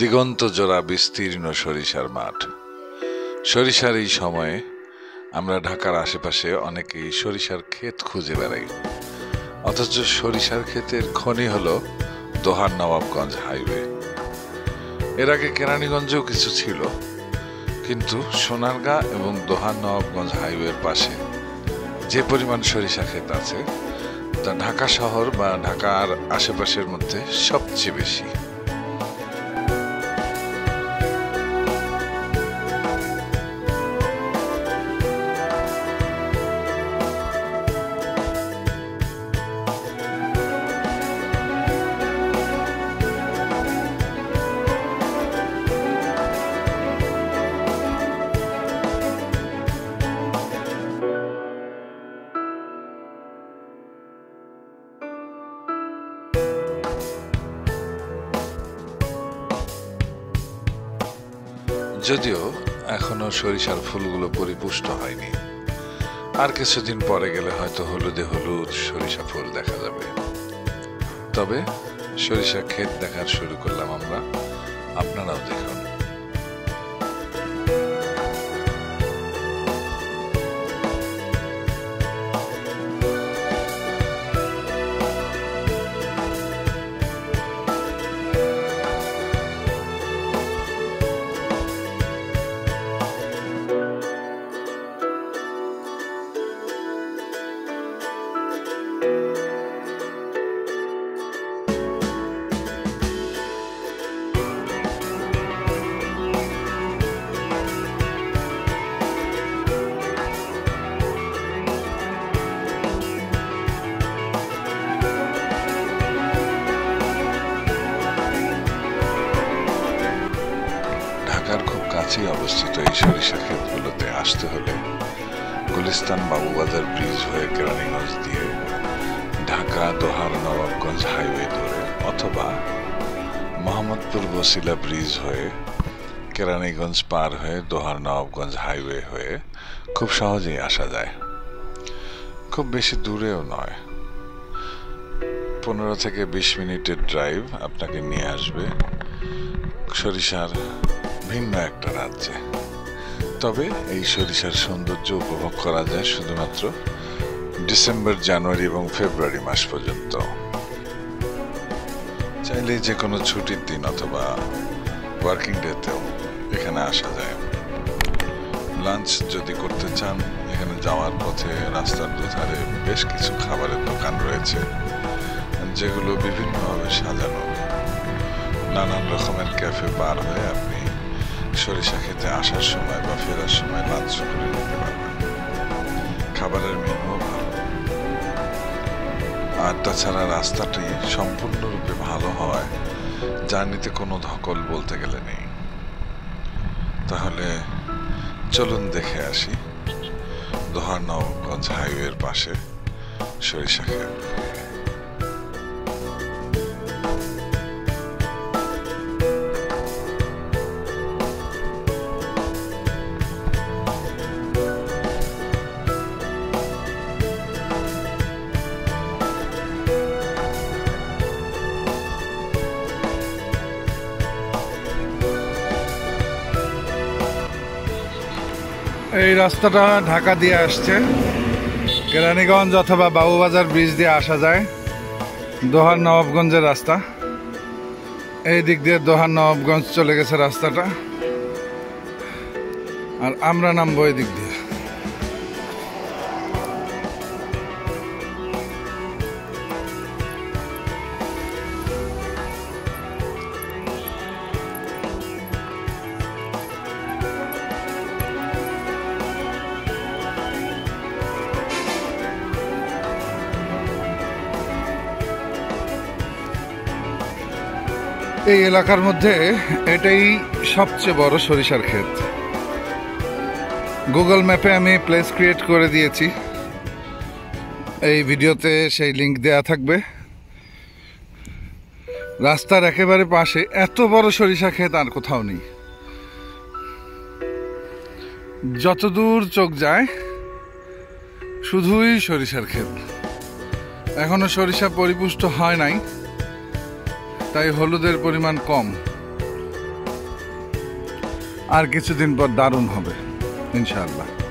দিগন্ত জোড়া বিস্তীর্ণ সরিষার মাঠ। সরিষার এই সময়ে আমরা ঢাকার আশেপাশে অনেকেই সরিষার ক্ষেত খুঁজে বেড়াই, অথচ সরিষার ক্ষেতের খনি হলো দোহার নবাবগঞ্জ হাইওয়ে। এর আগে কেরানীগঞ্জেও কিছু ছিল, কিন্তু সোনারগাঁ এবং দোহার নবাবগঞ্জ হাইওয়ের পাশে যে পরিমাণ সরিষা ক্ষেত আছে তা ঢাকা শহর বা ঢাকার আশেপাশের মধ্যে সবচেয়ে বেশি। যদিও এখনো সরিষার ফুলগুলো পরিপুষ্ট হয়নি, আর কিছুদিন পরে গেলে হয়তো হলুদে হলুদ সরিষা ফুল দেখা যাবে। তবে সরিষা ক্ষেত দেখার শুরু করলাম আমরা, আপনারাও দেখুন। খুব কাছেই অবস্থিত এই সরিষা ক্ষেতগুলোতে আসতে হলে গুলিস্তান বাবুবাজার ব্রিজ হয়ে কেরানীগঞ্জ দিয়ে ঢাকা দোহার নবাবগঞ্জ হাইওয়ে ধরে অথবা মোহাম্মদপুর বসিলা ব্রিজ হয়ে কেরানীগঞ্জ পার হয়ে দোহার নবাবগঞ্জ হাইওয়ে হয়ে খুব সহজেই আসা যায়। খুব বেশি দূরেও নয়, 15 থেকে 20 মিনিটের ড্রাইভ আপনাকে নিয়ে আসবে সরিষার ভিন্ন একটা রাজ্যে। তবে এই সরিষার সৌন্দর্য উপভোগ করা যায় শুধুমাত্র ডিসেম্বর, জানুয়ারি এবং ফেব্রুয়ারি মাস পর্যন্ত। চাইলে যে কোনো ছুটির দিন অথবা ওয়ার্কিং ডেতেও এখানে আসা যায়। লাঞ্চ যদি করতে চান, এখানে যাওয়ার পথে রাস্তার দুধারে বেশ কিছু খাবারের দোকান রয়েছে, যেগুলো বিভিন্নভাবে সাজানো। নানান রকমের ক্যাফে পার হয়ে আপনি সরিষা খেতে আসার সময় বা ফেরার সময় লাঞ্চ করে নিতে পারবেন। খাবারের মেনুও ভালো, আর তাছাড়া রাস্তাটি সম্পূর্ণরূপে ভালো হয়, জার্নিতে কোনো ধকল বলতে গেলে নেই। তাহলে চলুন দেখে আসি দোহার নবাবগঞ্জ হাইওয়ের পাশে সরিষা ক্ষেত। এই রাস্তাটা ঢাকা দিয়ে আসছে, কেরানীগঞ্জ অথবা বাবুবাজার ব্রিজ দিয়ে আসা যায়। দোহার নবাবগঞ্জের রাস্তা, এই দিক দিয়ে দোহার নবাবগঞ্জ চলে গেছে রাস্তাটা, আর আমরা নামবো এই দিক দিয়ে। এই এলাকার মধ্যে এটাই সবচেয়ে বড় সরিষার ক্ষেত। গুগল ম্যাপে আমি প্লেস ক্রিয়েট করে দিয়েছি, এই ভিডিওতে সেই লিংক দেয়া থাকবে। রাস্তার একেবারে পাশে এত বড় সরিষা ক্ষেত আর কোথাও নেই। যতদূর চোখ যায় শুধুই সরিষার ক্ষেত। এখনো সরিষা পরিপুষ্ট হয় নাই, তাই হলুদের পরিমাণ কম। আর কিছুদিন পর দারুণ হবে ইনশাআল্লাহ।